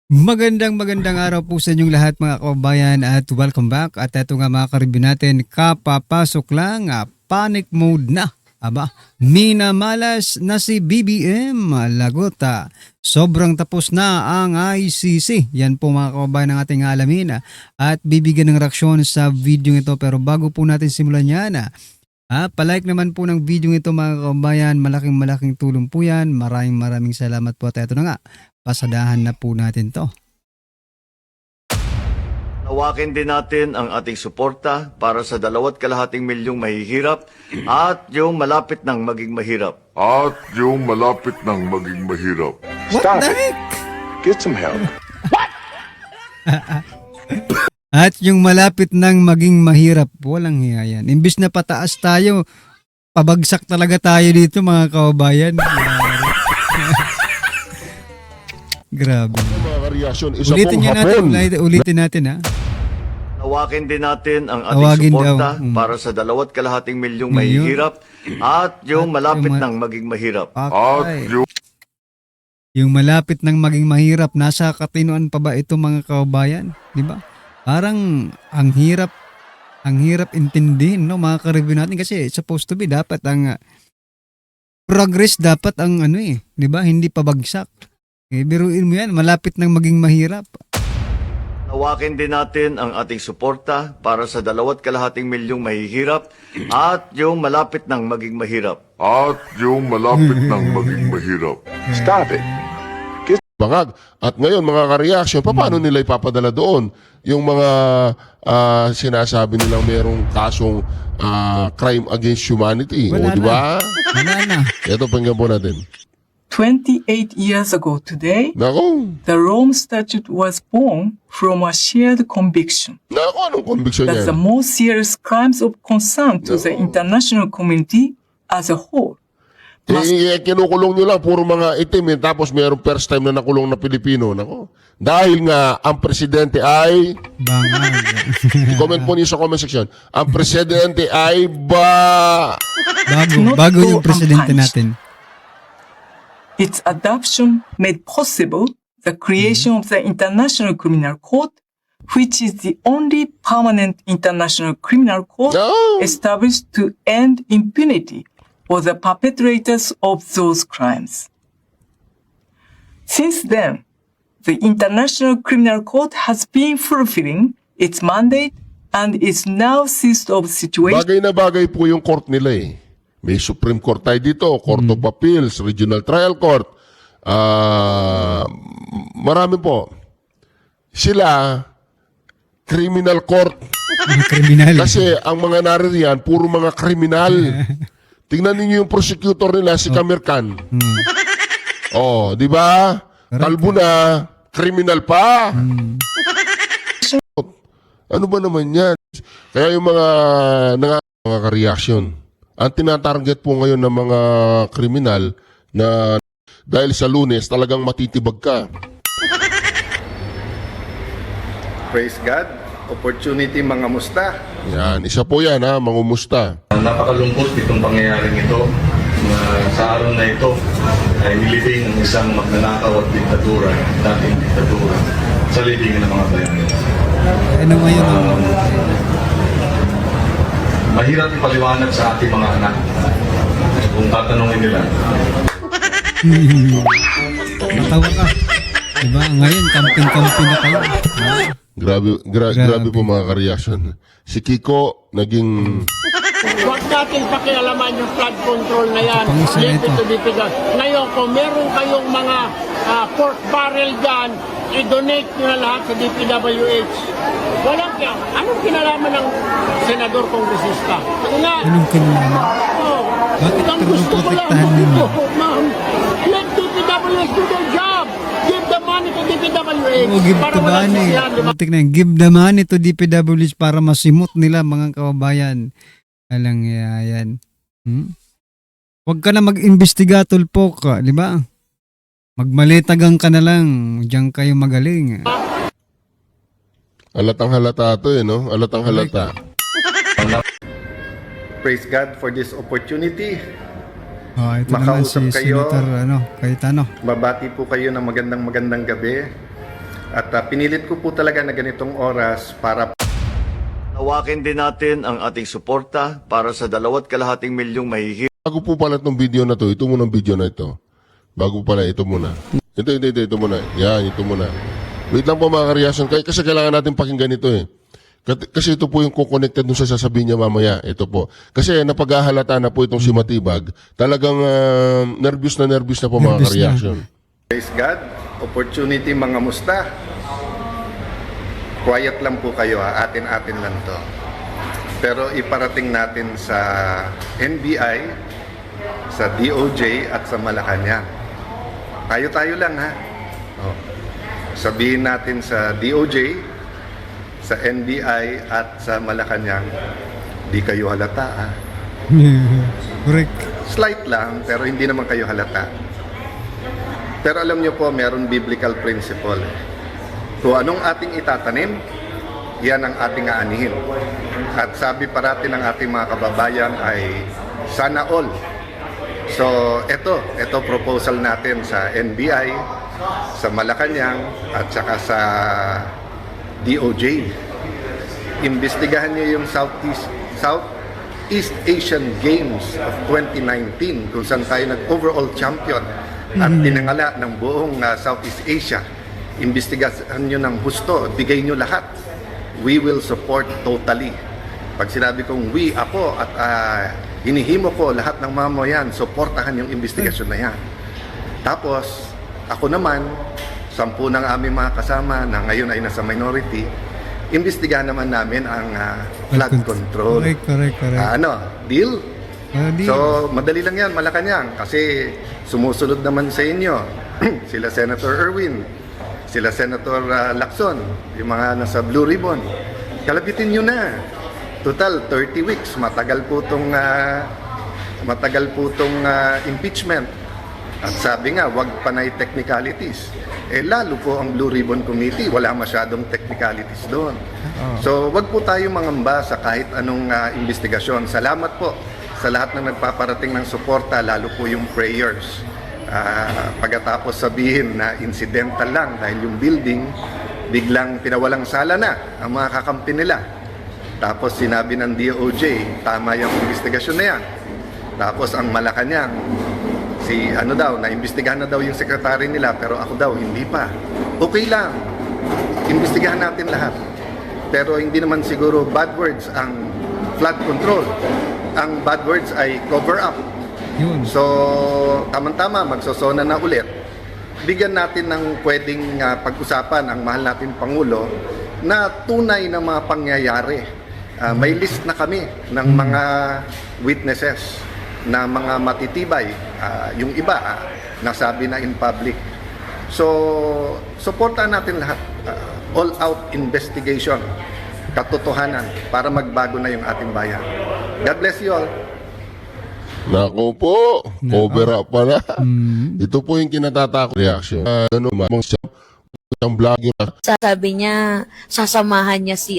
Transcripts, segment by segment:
Magandang araw po sa inyong lahat mga kababayan at welcome back. At ito nga mga karibin natin, kapapasok lang, panic mode na. Aba, minamalas na si BBM lagot. Sobrang tapos na ang ICC. Yan po mga kababayan ang ating alamin at bibigyan ng reaksyon sa video ito. Pero bago po natin simulan yan, palike naman po ng video ito mga kababayan. Malaking tulong po yan. Maraming salamat po. At ito na nga, pasadahan na po natin to. Tawakin din natin ang ating suporta para sa 2.5 milyong mahihirap at yung malapit ng maging mahirap. What the heck? Get some help. At yung malapit ng maging mahirap, walang hiya yan. Imbis na pataas tayo, pabagsak talaga tayo dito mga kababayan. Grabe. Mga kareaksyon, isa Ulitin pong niya hapon. natin, ulitin natin ha. Tawakin din natin ang ating Tawagin suporta daw. para sa 2.5 milyong Milyon. mahihirap at yung At malapit yung ng maging mahirap. Okay. Yung malapit ng maging mahirap, nasa katinoan pa ba ito mga kababayan? Di ba? Parang ang hirap intindihin no mga ka-review natin kasi supposed to be dapat ang progress dapat ang di ba? Hindi pabagsak. Biruin mo yan, malapit ng maging mahirap. Tawakin din natin ang ating suporta para sa 2.5 milyong mahihirap at yung malapit ng maging mahirap. Stop it. Bangag. At ngayon mga kareaksyon, paano nila ipapadala doon? Yung mga sinasabi nilang merong kasong crime against humanity. Wala O di ba? Wala na. Ito pakinggan po natin. 28 years ago today, Nako. the Rome Statute was born from a shared conviction Nako, anong conviction that the niya? most serious crimes of concern to the international community as a whole must Kinukulong nyo lang, puro mga itim, tapos mayroong first time na nakulong na Pilipino. Nako. Dahil nga, ang presidente ay, Bangag. comment po niyo sa comment section, ang presidente ay Bago yung presidente natin. its adoption made possible the creation of the International Criminal Court, which is the only permanent international criminal court No. established to end impunity for the perpetrators of those crimes. Since then, the International Criminal Court has been fulfilling its mandate and is now seized of situation. Bagay na bagay po yung court nila eh. May Supreme Court tayo dito, Court of Appeals, Regional Trial Court. Marami po. Sila, criminal court. Mga kriminal. Kasi ang mga naririyan, puro mga kriminal. Tingnan ninyo yung prosecutor nila, si Kamir Khan. Oh, di ba? Kalbo na, criminal pa. Ano ba naman yan? Kaya yung mga ka-reaction, ang tinatarget po ngayon ng mga kriminal na dahil sa Lunes talagang matitibag ka. Praise God. Opportunity mga musta. Yan, isa po yan ha, mangumusta. Napakalungkot itong pangyayaring ito na sa araw na ito ay nilibing ang isang magnanakaw at diktatura, dating diktatura, sa libingan ng mga bayan. Ano ngayon? Mahirap ipaliwanag sa ating mga anak kung tatanungin nila. Natawa ka. Diba? Ngayon, camping na kayo. Grabe po mga ka-reaction. Si Kiko naging Huwag natin pakialaman yung flood control na yan. Pangisa Leave nito. it to the people. Ngayon, kung meron kayong mga pork barrel dyan, i-donate nyo na lahat sa DPWH. Walang kaya. Anong kinalaman ng senador kongresista? Ano nga? Anong kinalaman? Oh, Bakit ang pero gusto ko lang protektahan dito, nila? ma'am. Let DPWH do their job. Give the money to DPWH. Oh, give para the walang money. sisihan, di ba? Butik na yun. Give the money to DPWH para masimot nila mga kababayan. Alang yan. Huwag ka na mag-imbestiga tulpo ka, di ba? Magmalitagang ka na lang. Diyan kayo magaling. halatang halata to no? Halatang halata. Praise God for this opportunity. Ito naman si Makausap kayo. Senator Cayetano. Babati po kayo ng magandang gabi. At pinilit ko po talaga na ganitong oras para Nawakin din natin ang ating suporta para sa 2.5 milyong mahihirap. Bago po pala itong video na to, ito muna ang video na ito. Bago pala, ito muna. Ito muna. Yan, ito muna. Wait lang po mga ka-reaction. Kasi kailangan natin pakinggan ito eh. Kasi ito po yung connected dun sa sasabihin niya mamaya. Ito po. Kasi napaghahalata na po itong si Matibag. Talagang nervous na po mga Nervous na. ka-reaction. praise God, opportunity mga musta. Quiet lang po kayo ha, atin-atin lang to. Pero iparating natin sa NBI, sa DOJ at sa Malacanang. Tayo-tayo lang ha. Oh. Sabihin natin sa DOJ, sa NBI at sa Malacanang, di kayo halata ha. Correct. Slight lang, pero hindi naman kayo halata. Pero alam nyo po, meron biblical principle. Kung anong ating itatanim, yan ang ating aanihin. At sabi parati ng ating mga kababayan ay sana all. So, ito proposal natin sa NBI, sa Malacanang, at saka sa DOJ. Imbestigahan nyo yung Southeast Asian Games of 2019 kung saan tayo nag-overall champion at tinangala ng buong Southeast Asia. Imbestigahan nyo ng husto, bigay nyo lahat. We will support totally. Pag sinabi kong we, ako, at hinihimo ko lahat ng mamayan, supportahan yung investigasyon na yan. Tapos, ako naman, 10 ng aming mga kasama na ngayon ay nasa minority, imbestigahan naman namin ang flood control. Correct. Deal? Deal. So, madali lang yan, Malacanang. Kasi sumusunod naman sa inyo, sila Senator Erwin, sila Senator Lacson, yung mga nasa Blue Ribbon. Kalabitin nyo na. Total, 30 weeks. Matagal po itong impeachment. At sabi nga, wag panay technicalities. Lalo po ang Blue Ribbon Committee, wala masyadong technicalities doon. So, wag po tayo mangamba sa kahit anong investigasyon. Salamat po sa lahat ng nagpaparating ng suporta, lalo po yung prayers. Pagkatapos sabihin na incidental lang dahil yung building, biglang pinawalang sala na ang mga kakampi nila. Tapos sinabi ng DOJ, tama yung investigasyon na yan. Tapos ang Malacanang, naimbestigahan na daw yung sekretary nila, pero ako daw, hindi pa. Okay lang, imbestigahan natin lahat. Pero hindi naman siguro bad words ang flood control. Ang bad words ay cover up. Yun. So, tama-tama, magsosona na ulit. Bigyan natin ng pwedeng pag-usapan ang mahal natin Pangulo na tunay na mga pangyayari. May list na kami ng mga witnesses na mga matitibay. Yung iba, nasabi na in public. So, supportan natin lahat. All-out investigation, katotohanan, para magbago na yung ating bayan. God bless you all. Nako po, cover up pala. Ito po yung kinatatakot reaction. Ang vlogger. Sabi niya, sasamahan niya si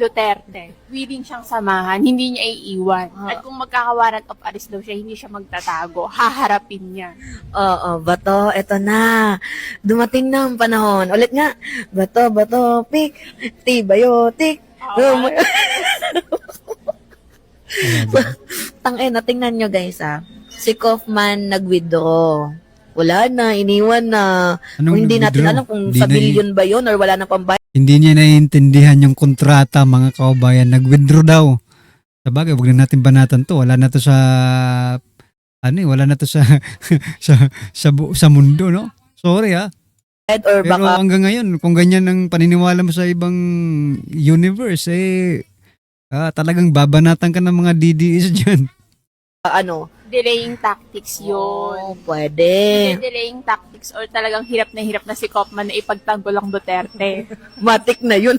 Duterte. Willing siyang samahan, hindi niya iiwan. At kung magkaka-warrant of arrest daw siya, hindi siya magtatago. Haharapin niya. Oo, Bato, eto na. Dumating na ang panahon. Ulit nga, Bato, pick, T-biotic. Tangina, tingnan nyo guys Si Kaufman nag-withdraw. Wala na, iniwan na. Anong Kung hindi natin nag-withdraw? alam kung Hindi sa na- billion ba yun or wala na pambayad. Hindi niya naiintindihan yung kontrata, mga kaubayan. Nag-withdraw daw. Sabagay, wag na natin banatan to. Wala na to sa wala na to sa sa mundo, no? Sorry Or Pero baka hanggang ngayon, kung ganyan ang paniniwala mo sa ibang universe, talagang babanatan ka ng mga DDS dyan. Delaying tactics yun. Oh, pwede. Delaying tactics or talagang hirap na si Kaufman na ipagtanggol ang Duterte. Matik na yun.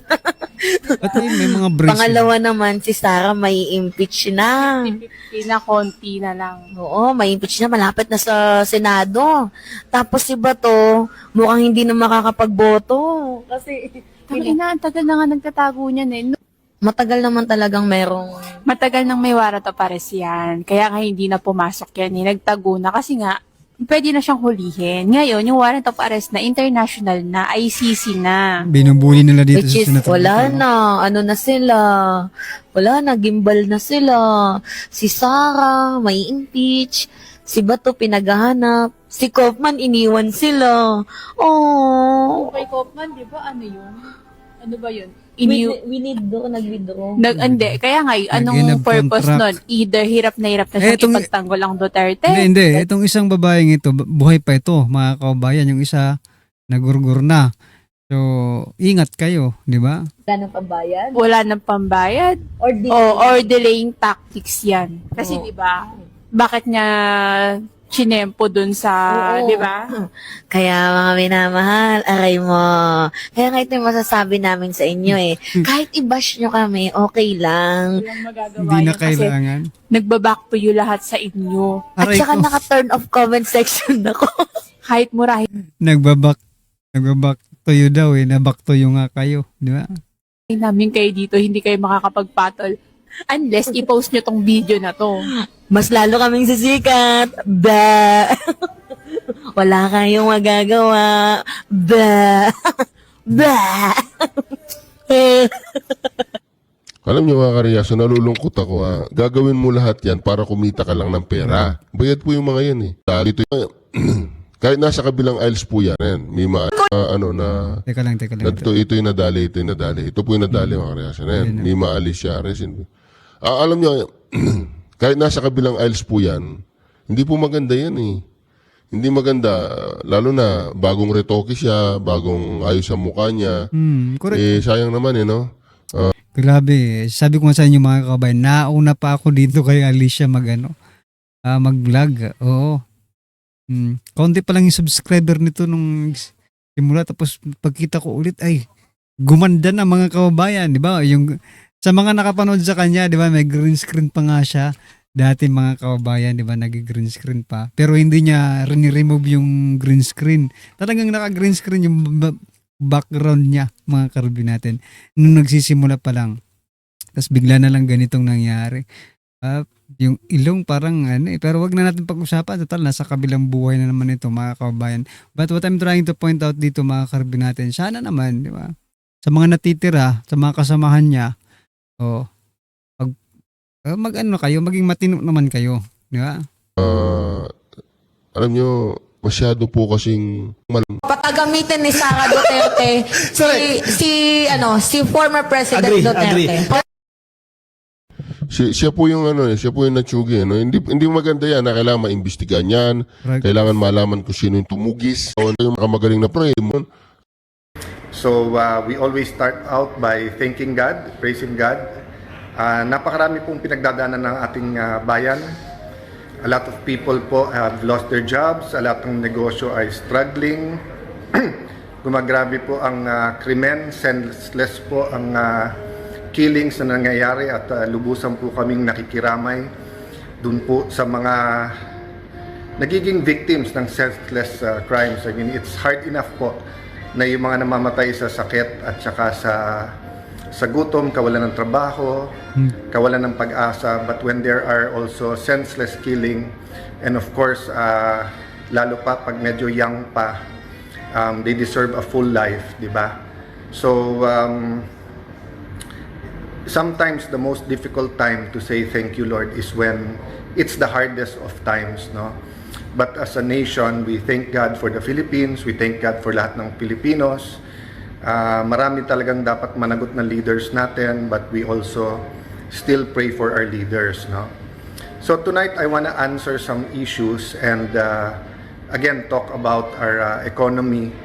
At may mga brace. Pangalawa naman, si Sarah may impeach na. 50-50 na, konti na lang. Oo, may impeach na. Malapit na sa Senado. Tapos si Bato, mukhang hindi na makakapagboto. Kasi Ang tagal na nga nagtatago niyan eh. matagal naman talagang Matagal nang may warrant of arrest yan. Kaya nga hindi na pumasok yan eh. Nagtago na kasi nga, pwede na siyang hulihin. Ngayon, yung warrant of arrest na international na, ICC na. Binubuli nila dito Which sa is, Senator wala Lito, no? na. Ano na sila? Wala na. Gimbal na sila. Si Sarah, may impeach. Si Bato, pinaghahanap. Si Kaufman, iniwan sila. Oh. Kay Kaufman, di ba, ano yun? Ano ba yun? We need do, nag-withdraw. Hindi. Kaya nga, anong Nag-in of purpose nun? contract. Either hirap na siyang Etong- ipagtanggol ang Duterte. Hindi. Itong isang babaeng ito, buhay pa ito, mga kabayan. Yung isa, nagurgur na. So, ingat kayo, di ba? Wala ng pambayad? Wala nang pambayad. Or Or delaying tactics yan. Kasi di ba, bakit niya chinempo dun sa, Oo. di ba? Kaya mga minamahal, aray mo. Kaya nga ito yung masasabi namin sa inyo eh. Kahit i-bash nyo kami, okay lang. Walang magagawa Hindi na yan kasi kailangan. nagbaback to you lahat sa inyo. At Aray saka ko. naka-turn off comment section ako. Kahit murahin Nagbabak to you daw eh. Nabak to you nga kayo. Di ba? namin kayo dito, hindi kayo makakapagpatol. Unless i-post nyo tong video na to. Mas lalo kaming sisikat. Ba. Wala kayong magagawa. Ba. Ba. Alam niyo mga karyaso, nalulungkot ako ha. Gagawin mo lahat yan para kumita ka lang ng pera. Bayad po yung mga yan eh. Dito kahit nasa kabilang aisles po yan. May na Teka lang. ito yung nadali. Ito po yung nadali mga karyaso na yan. May maalis siya. Alam niyo, kahit nasa kabilang aisles po yan, hindi po maganda yan eh. Hindi maganda, lalo na bagong retoke siya, bagong ayos ang mukha niya. Correct. Eh, sayang naman eh, no? Grabe. Sabi ko nga sa inyo mga kabayan, nauna pa ako dito kay Alicia mag-vlog. Oo. Kaunti pa lang yung subscriber nito nung simula. Tapos pagkita ko ulit, ay, gumanda na mga kababayan. Di ba? Yung, sa mga nakapanood sa kanya, di ba, may green screen pa nga siya. Dati mga kababayan, di ba, nag-green screen pa. Pero hindi niya remove yung green screen. Talagang naka-green screen yung background niya, mga karbi natin. Nung nagsisimula pa lang. Tapos bigla na lang ganitong nangyari. Yung ilong parang pero wag na natin pag-usapan. Total, nasa kabilang buhay na naman ito, mga kababayan. But what I'm trying to point out dito, mga karbi natin, sana naman, di ba, sa mga natitira, sa mga kasamahan niya, maging matino naman kayo, di ba? Alam nyo, masyado po kasing Patagamitin ni Sara Duterte si former President Duterte. siya po yung siya po yung natsugi, no? Hindi maganda yan, na kailangan maimbestigahan yan, Right. kailangan malaman kung sino yung tumugis, o yung makamagaling na pre. So we always start out by thanking God, praising God. Napakarami pong pinagdadaanan ng ating bayan. A lot of people po have lost their jobs, a lot ng negosyo ay struggling. Gumagrabe po ang krimen, senseless po ang killings na nangyayari at lubusan po kaming nakikiramay dun po sa mga nagiging victims ng senseless crimes. I mean, it's hard enough po na yung mga namamatay sa sakit at saka sa gutom, kawalan ng trabaho, kawalan ng pag-asa, but when there are also senseless killing, and of course, lalo pa pag medyo young pa, they deserve a full life, di ba? So, sometimes the most difficult time to say thank you, Lord, is when it's the hardest of times, no? But as a nation, we thank God for the Philippines, we thank God for lahat ng Pilipinos. Marami talagang dapat managot na leaders natin, but we also still pray for our leaders, no? So tonight, I want to answer some issues and again, talk about our economy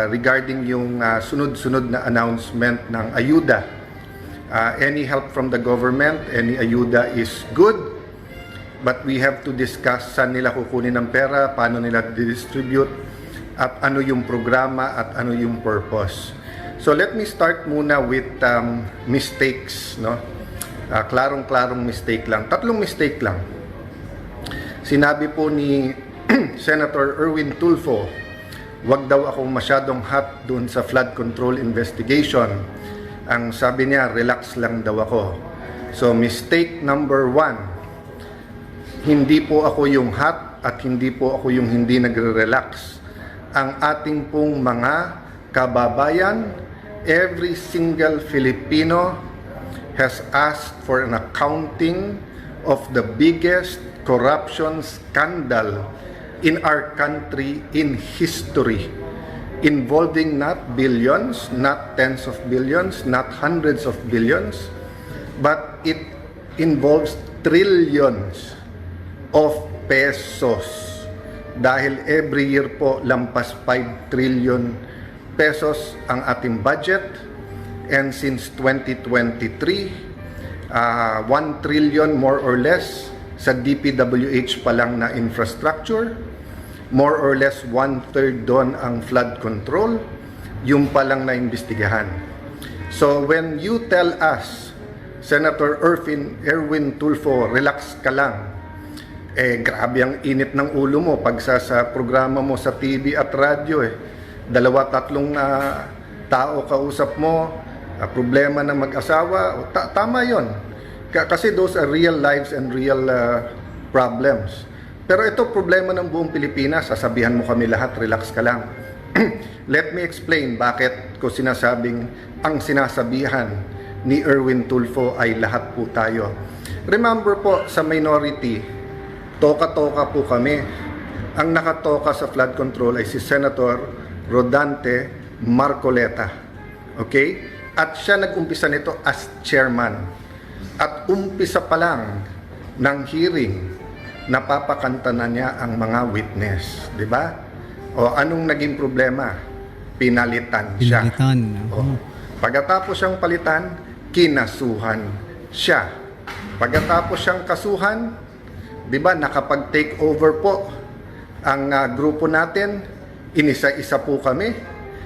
regarding yung sunod-sunod na announcement ng ayuda. Any help from the government, any ayuda is good, but we have to discuss saan nila kukunin ng pera, paano nila distribute, at ano yung programa at ano yung purpose. So let me start muna with mistakes, no? Klarong-klarong mistake lang. 3 mistake lang. Sinabi po ni Senator Erwin Tulfo, wag daw akong masyadong hot dun sa flood control investigation. Ang sabi niya, relax lang daw ako. So mistake number 1, hindi po ako yung hot, at hindi po ako yung hindi nagre-relax. Ang ating pong mga kababayan, every single Filipino has asked for an accounting of the biggest corruption scandal in our country in history, involving not billions, not tens of billions, not hundreds of billions, but it involves trillions of pesos. Dahil every year po lampas 5 trillion pesos ang ating budget, and since 2023, 1 trillion more or less sa DPWH pa lang na infrastructure, more or less 1/3 doon ang flood control, yung pa lang na imbestigahan. So when you tell us, Senator Erwin Tulfo, relax ka lang, grabe ang init ng ulo mo pag sa programa mo sa TV at radyo, 2-3 tao kausap mo, problema ng mag-asawa, tama yon. Kasi those are real lives and real problems. Pero ito problema ng buong Pilipinas, sasabihan mo kami lahat, relax ka lang. Let me explain bakit ko sinasabing ang sinasabihan ni Erwin Tulfo ay lahat po tayo. Remember po, sa minority, toka-toka po kami. Ang nakatoka sa flood control ay si Senator Rodante Marcoleta. Okay? At siya nag-umpisa nito as chairman. At umpisa pa lang ng hearing, napapakanta na niya ang mga witness. Di ba? O anong naging problema? Pinalitan siya. O, pagkatapos siyang palitan, kinasuhan siya. Pagkatapos siyang kasuhan, di ba, nakapag-take over po ang grupo natin, inisa-isa po kami,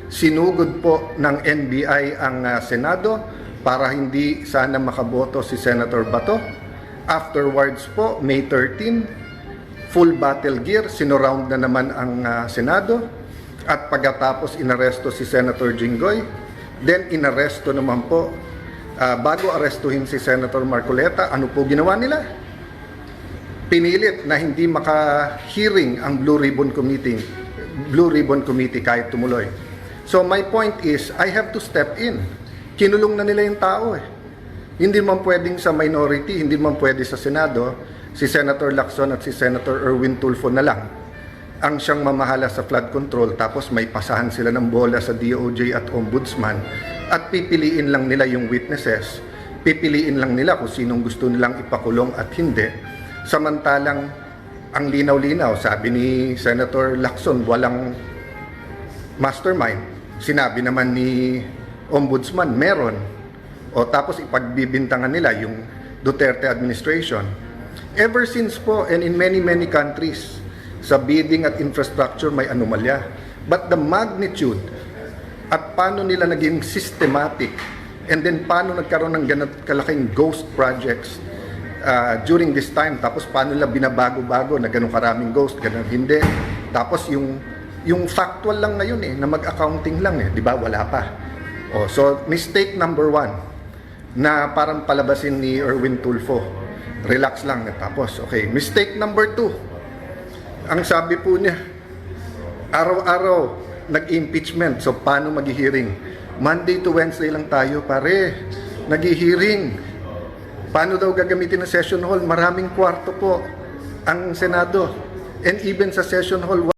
sinugod po ng NBI ang Senado para hindi sana makaboto si Senator Bato. Afterwards po, May 13, full battle gear, sinurround na naman ang Senado, at pagkatapos inaresto si Senator Jinggoy, then inaresto naman po, bago arestuhin si Senator Marcoleta, ano po ginawa nila? Pinilit na hindi maka-hearing ang Blue Ribbon Committee kahit tumuloy. So my point is, I have to step in. Kinulong na nila yung tao Hindi man pwedeng sa minority, hindi man pwede sa Senado, si Senator Lacson at si Senator Erwin Tulfo na lang ang siyang mamahala sa flood control, tapos may pasahan sila ng bola sa DOJ at Ombudsman, at pipiliin lang nila yung witnesses, pipiliin lang nila kung sinong gusto nilang ipakulong at hindi. Samantalang ang linaw-linaw, sabi ni Senator Lacson, walang mastermind. Sinabi naman ni Ombudsman, meron. O tapos ipagbibintangan nila yung Duterte administration. Ever since po, and in many countries, sa bidding at infrastructure may anomalya. But the magnitude at paano nila naging systematic, and then paano nagkaroon ng ganat kalaking ghost projects during this time, tapos paano nila binabago-bago na ganun karaming ghost, ganun hindi. Tapos yung factual lang ngayon na mag-accounting lang di ba? Wala pa. So mistake number 1 na parang palabasin ni Erwin Tulfo. Relax lang tapos. Okay, mistake number 2. Ang sabi po niya, araw-araw nag-impeachment. So paano mag-hearing? Monday to Wednesday lang tayo, pare. Nag-hearing. Paano daw gagamitin ng session hall? Maraming kwarto po ang Senado. And even sa session hall,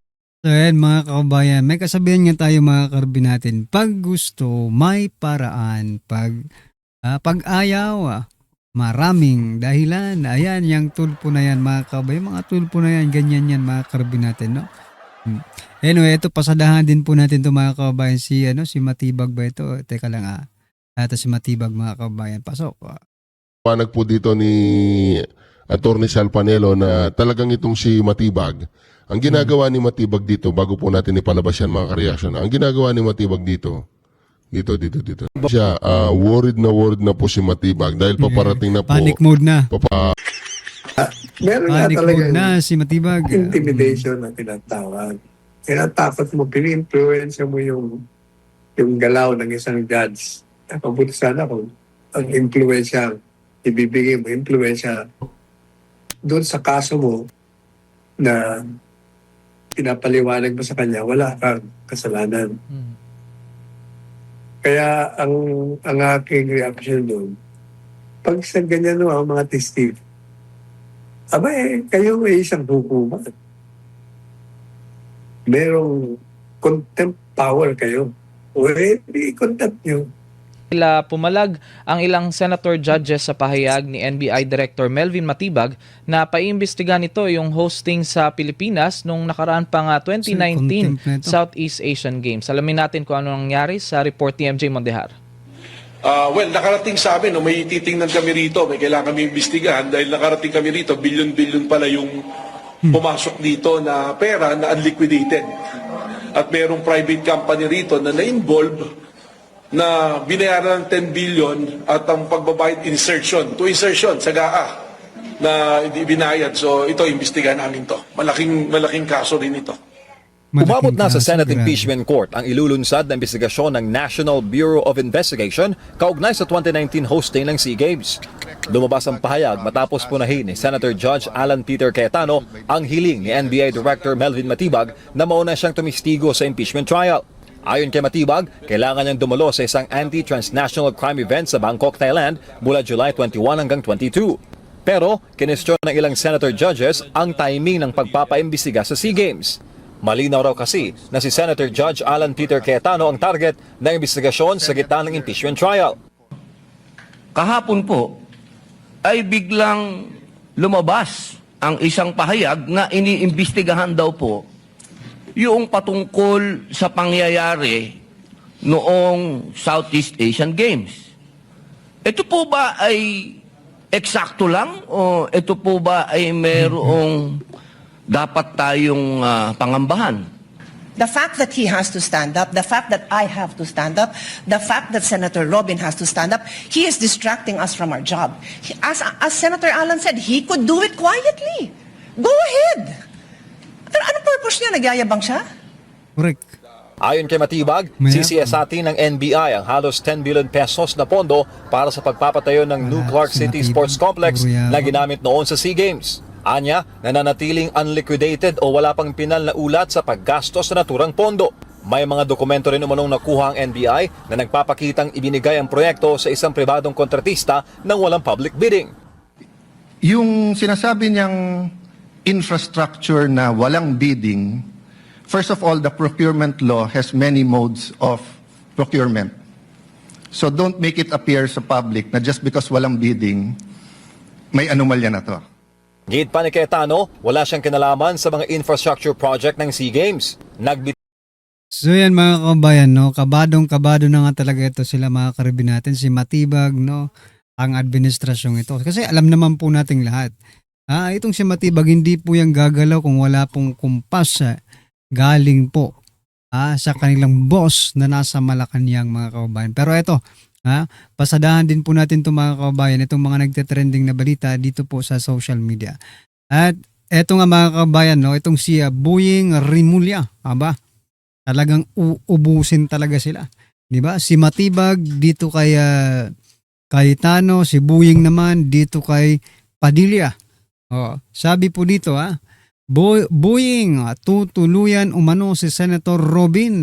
So yan mga kababayan, may kasabihan nga tayo mga karbi natin, pag gusto, may paraan. Pag ayaw, maraming dahilan. Ayan, yung tulpo na yan mga kababayan, mga tulpo na yan, ganyan yan mga karbi natin, no? Anyway, ito pasadahan din po natin ito mga kababayan, si Matibag ba ito? Teka lang ito si Matibag mga kababayan, pasok. Panag po dito ni Attorney Sal Panelo na talagang itong si Matibag. Ang ginagawa ni Matibag dito, bago po natin ipalabas yan mga ka-reaction, ang ginagawa ni Matibag dito. Siya, worried na po si Matibag dahil paparating na po. Panic mode na. Meron nga Panic talaga mode na si Matibag. intimidation na tinatawag. Tinatakot mo, pini-influensya mo yung galaw ng isang judge. Mabuti sana kung ang influensya, ibibigay mo, influensya doon sa kaso mo na pinapaliwanag mo sa kanya, wala kang kasalanan. Kaya ang aking reaction doon, pag sa ganyan no, ang mga testigo, kayo may isang hukuman. Merong contempt power kayo. O i-contempt nyo. Pumalag ang ilang senator judges sa pahayag ni NBI Director Melvin Matibag na paimbestigahan nito yung hosting sa Pilipinas nung nakaraan pang 2019 Southeast Asian Games. Alamin natin kung ano nangyari sa report ni MJ Mondehar. Nakarating sa amin, may titingnan kami rito, may kailangan kami imbestigahan dahil nakarating kami rito, bilyon-bilyon pala yung pumasok dito na pera na unliquidated. At mayroong private company rito na na-involve na binayaran ng 10 billion at ang pagbabayad insertion sa GAA na hindi binayad. So ito, imbestigahan namin to. Malaking kaso rin ito. Umabot na sa Senate Impeachment Court ang ilulunsad na investigasyon ng National Bureau of Investigation kaugnay sa 2019 hosting ng SEA Games. Lumabas ang pahayag matapos punahin ni Senator Judge Alan Peter Cayetano ang hiling ni NBI Director Melvin Matibag na mauna siyang tumistigo sa impeachment trial. Ayon kay Matibag, kailangan niyang dumalo sa isang anti-transnational crime event sa Bangkok, Thailand mula July 21 hanggang 22. Pero, kinestyon ng ilang senator judges ang timing ng pagpapaimbestiga sa SEA Games. Malinaw raw kasi na si Senator Judge Alan Peter Cayetano ang target ng investigasyon sa gitna ng impeachment trial. Kahapon po ay biglang lumabas ang isang pahayag na iniimbestigahan daw po yung patungkol sa pangyayari noong Southeast Asian Games. Ito po ba ay eksakto lang o ito po ba ay merong dapat tayong pangambahan? The fact that he has to stand up, the fact that I have to stand up, the fact that Senator Robin has to stand up, he is distracting us from our job. As Senator Alan said, he could do it quietly. Go ahead. Pero anong purpose niya? Nagyayabang siya? Correct. Ayon kay Matibag, sisiyasatin ng NBI ang halos 10 billion pesos na pondo para sa pagpapatayo ng New Clark City Sports Complex na ginamit noon sa SEA Games. Anya, nananatiling unliquidated o wala pang pinal na ulat sa paggastos sa naturang pondo. May mga dokumento rin umanong nakuha ang NBI na nagpapakitang ibinigay ang proyekto sa isang pribadong kontratista nang walang public bidding. Yung sinasabi niyang infrastructure na walang bidding, first of all, the procurement law has many modes of procurement. So don't make it appear sa public na just because walang bidding, may anomalya na to. Gid pa ni Cayetano, wala siyang kinalaman sa mga infrastructure project ng SEA Games. So yan mga kabayan, no? Kabadong-kabado na nga talaga ito sila mga karibin natin, si Matibag, no? Ang administrasyong ito. Kasi alam naman po nating lahat. Itong si Matibag, hindi po yung gagalaw kung wala pong kumpas galing po sa kanilang boss na nasa Malacanang mga kababayan. Pero ito, pasadahan din po natin itong mga kababayan, itong mga nagte-trending na balita dito po sa social media. At eto nga mga kababayan, no, itong si Boying Rimulya, talagang uubusin talaga sila. Diba? Si Matibag dito kay Cayetano, si Boying naman dito kay Padilla. Sabi po dito Boying, tutuluyan umano si Senator Robin.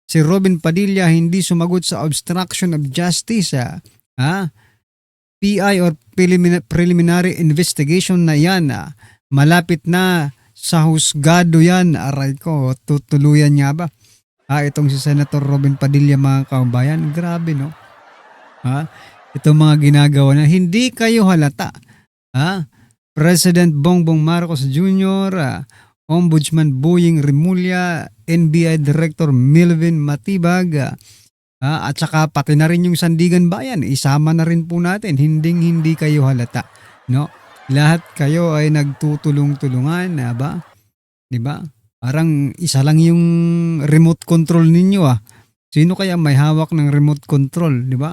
Si Robin Padilla hindi sumagot sa obstruction of justice. PI or preliminary investigation na yan. Malapit na sa husgado yan. Aray ko, tutuluyan niya ba? Itong si Senator Robin Padilla mga kababayan. Grabe no? Itong mga ginagawa na hindi kayo halata. President Bongbong Marcos Jr., Ombudsman Boying Rimulya, NBI Director Melvin Matibag, at saka pati na rin yung Sandigan Bayan, isama na rin po natin, hindi kayo halata. No? Lahat kayo ay nagtutulong-tulungan, diba? Parang isa lang yung remote control ninyo. Sino kaya may hawak ng remote control, diba?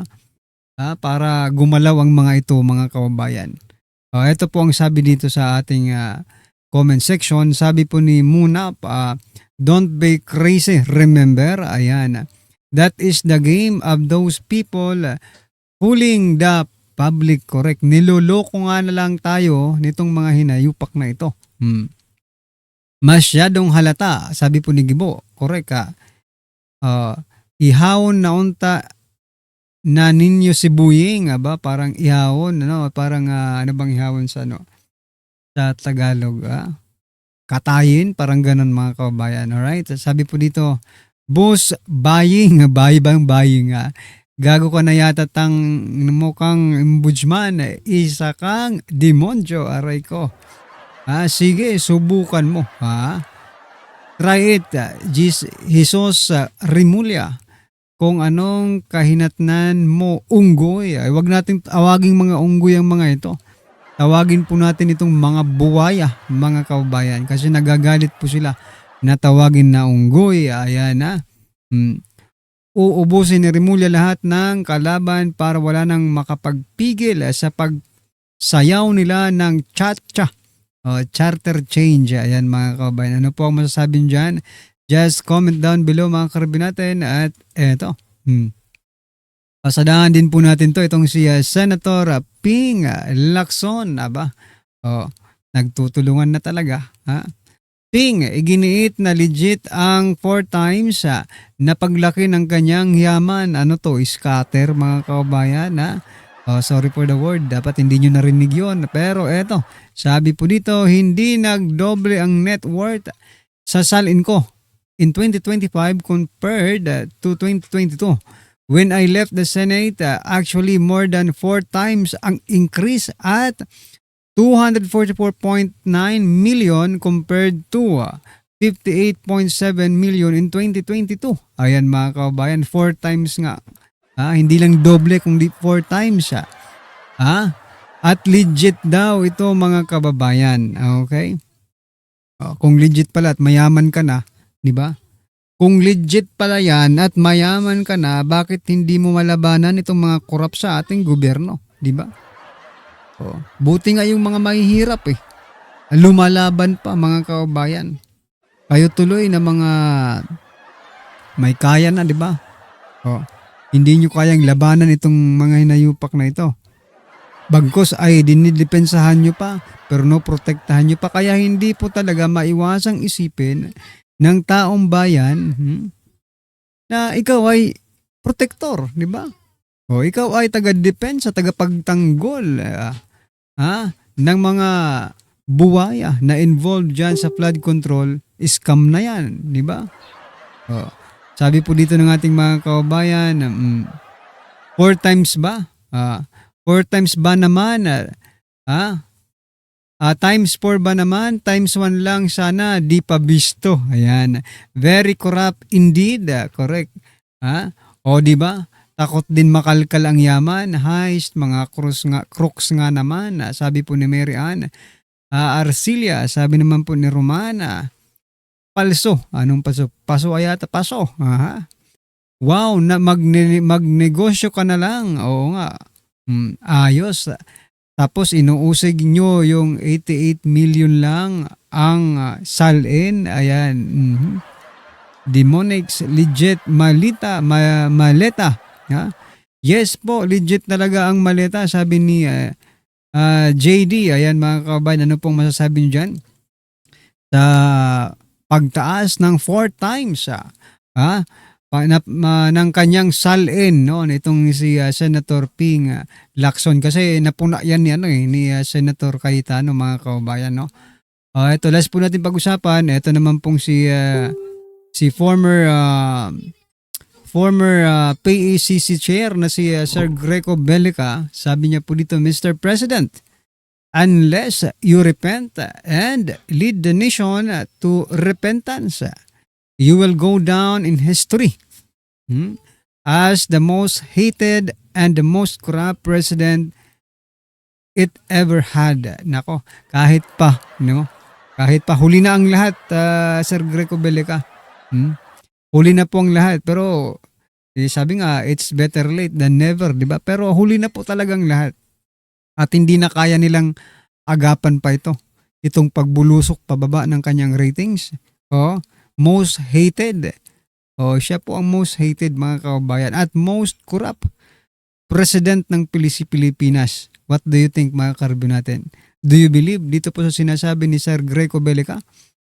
Para gumalaw ang mga ito, mga kababayan. Ito po ang sabi dito sa ating comment section. Sabi po ni Munap, don't be crazy, remember, ayan, that is the game of those people fooling the public, correct. Niloloko nga na lang tayo nitong mga hinayupak na ito. masyadong halata, sabi po ni Gibo, correct ka. Ihawon na unta na ninyo si Buying, aba, parang ihawon, ano, parang ano bang ihawon sa ano, sa Tagalog, katayin, parang ganun mga kababayan, alright? Sabi po dito, boss, buying, buying, gago ka na yata tang mukhang imbudsman, isa kang demonyo, aray ko. Sige, subukan mo, try it, Jesus Rimulya. Kung anong kahinatnan mo, unggoy. Ay, wag nating tawaging mga unggoy ang mga ito. Tawagin po natin itong mga buwaya, mga kababayan. Kasi nagagalit po sila na tawagin na unggoy. Ayan na. Uubusin ni Rimulya lahat ng kalaban para wala nang makapagpigil sa pagsayaw nila ng cha-cha. Charter change. Ayan mga kababayan. Ano po ang masasabi dyan? Just comment down below mga karbi natin at eto. Pasadahan din po natin to itong si Senator Ping Lacson. Aba, nagtutulungan na talaga. Ping, iginiit na legit ang 4 times na paglaki ng kanyang yaman. Ano to? Scatter mga kababayan. Sorry for the word. Dapat hindi nyo narinig yun. Pero eto, sabi po dito, hindi nagdoble ang net worth sa salin ko in 2025 compared to 2022. When I left the Senate, actually more than 4 times ang increase at 244.9 million compared to 58.7 million in 2022. Ayan mga kababayan, 4 times nga. Hindi lang doble kundi 4 times. At legit daw ito mga kababayan. Okay? Kung legit pala at mayaman ka na, di ba? Kung legit pala yan at mayaman ka na, bakit hindi mo malabanan itong mga korap sa ating gobyerno? Di ba? Buti nga yung mga mahihirap lumalaban pa mga kababayan. Kayo tuloy na mga may kaya na, di ba? Hindi nyo kayang labanan itong mga hinayupak na ito. Bagkos ay dinidepensahan nyo pa, pero no protektahan nyo pa. Kaya hindi po talaga maiwasang isipin ng taong bayan na ikaw ay protector, di ba? Ikaw ay taga-depensa, tagapagtanggol ng mga buwaya na involved dyan sa flood control. Scam na yan, di ba? Sabi po dito ng ating mga kababayan, 4 times ba? 4 times ba naman? Times 4 ba naman? Times 1 lang sana, di pa bisto. Ayan. Very corrupt indeed. Correct. Di ba? Takot din makalkal ang yaman. Heist, mga crooks nga naman. Sabi po ni Mary Ann. Arcilia, sabi naman po ni Romana. Palso. Anong paso? Paso ayata. Paso. Wow, magnegosyo ka na lang. Oo nga. Ayos. Tapos inuusig nyo yung 88 million lang ang salin. Ayan. Demonics, legit, maleta. Yes po, legit talaga ang maleta. Sabi ni JD. Ayan mga kababayan, ano pong masasabi nyo dyan? Sa pagtaas ng 4 times. Ng kanyang salin itong si Senator Ping Lacson kasi napuna yan ni Senator Cayetano mga kababayan ito last po natin pag-usapan. Ito naman pong si former PACC chair na si Sir Greco Bellica. Sabi niya po dito, Mr. President, unless you repent and lead the nation to repentance, you will go down in history as the most hated and the most corrupt president it ever had. Nako, kahit pa huli na ang lahat, Sir Greco Bellica. Huli na po ang lahat, pero sabi nga, it's better late than never, di ba? Pero huli na po talagang lahat. At hindi na kaya nilang agapan pa itong pagbulusok pababa ng kanyang ratings. Most hated. Siya po ang most hated mga kababayan at most corrupt president ng Pilipinas. What do you think mga karbi natin? Do you believe dito po sa sinasabi ni Sir Greco Bellica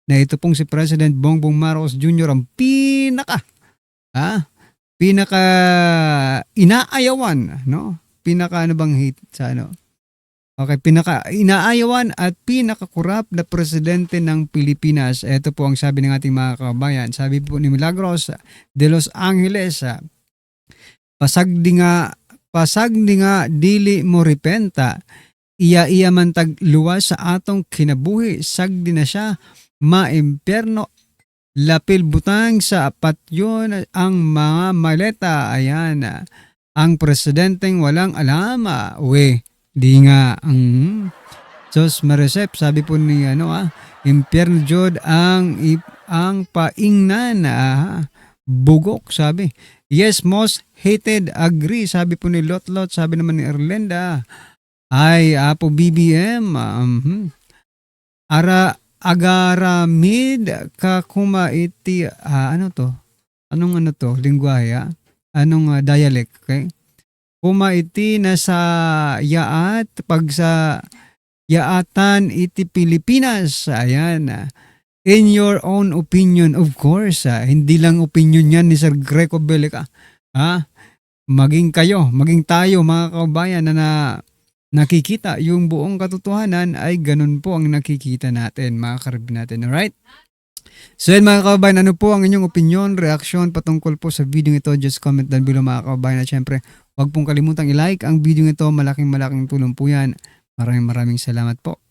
na ito pong si President Bongbong Marcos Jr. ang pinaka inaayawan, no? Pinaka ano bang hate sa ano? Okay, pinaka inaayawan at pinaka-corrupt na presidente ng Pilipinas. Ito po ang sabi ng ating mga kababayan. Sabi po ni Milagros de Los Angeles, pasagdi nga dili mo repenta, iya man tagluwas sa atong kinabuhi, sagdi na siya maimpyerno, lapil butang sa patyon ang mga maleta. Ayan, ang presidenteng walang alam, di nga Sos Marisep, sabi po ni impyerno jud ang paingnan, bugok, sabi. Yes, most hated, agree, sabi po ni Lotlot. Sabi naman ni Erlenda, ay Apo BBM, agaramid ka kumaiti, anong lingwahe, dialect, okay? Kumaiti na sa yaat, pag sa yaatan iti Pilipinas. Ayan. In your own opinion, of course. Hindi lang opinion yan ni Sir Greco Belica. Maging tayo mga kababayan na nakikita yung buong katotohanan, ay ganun po ang nakikita natin, mga karib natin. Alright? So yun mga kababayan, ano po ang inyong opinion, reaksyon patungkol po sa video ito? Just comment down below mga kababayan. At syempre, huwag pong kalimutang i-like ang video ito. Malaking tulong po yan. Maraming salamat po.